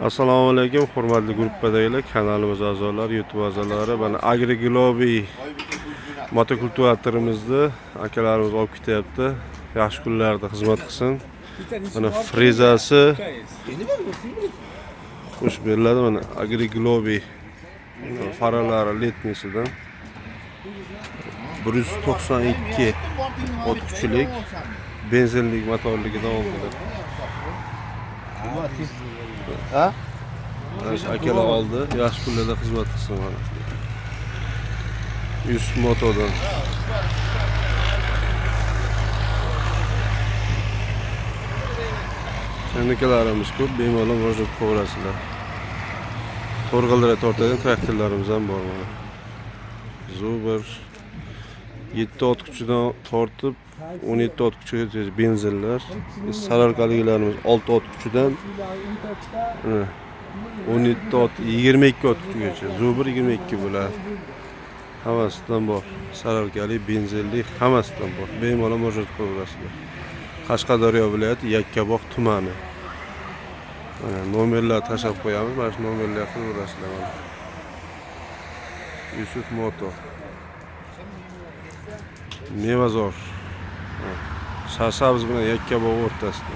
Assalomu alaykum, hurmatli gruppadagilar, kanalimiz a'zolari, YouTube a'zolari. Mana AgriGlobe motokultivatorimizni akalarimiz olib ketyapti. Yaxshi kunlarda xizmat qilsin. Mana frezasi xush beriladi. Mana AgriGlobe faralari letnisidan 192 ot kuchlik benzinlik motorligidan oldilar. Ha? Akalar oldi. Yaxshi kunlarda xizmat qilsin mana. Yusuf Motodan. Texnikalarimiz ko'p, bemalol murojaat qilaverasizlar. To'rg'illar tortadigan traktorlarimiz ham bor mana. Zubr 7 ot kuchidan tortib 17 ot kuchigacha benzinlar. Sararkaliklarimiz 6 ot kuchidan 17 ot 22 ot kuchigacha. Zubr 22 bo'ladi. Hammasidan bor. Sararkali, benzinli hammasidan bor. Bemalol murojaat qilaverasizlar. Qashqadaryo viloyati Yakkabog' tumani. Mana nomerlar tashab qo'yamiz. Mana shu nomerlarga qilaverasizlar. Yusuf Moto. Mevazor. Shashabz bilan Yakkabog' o'rtasida.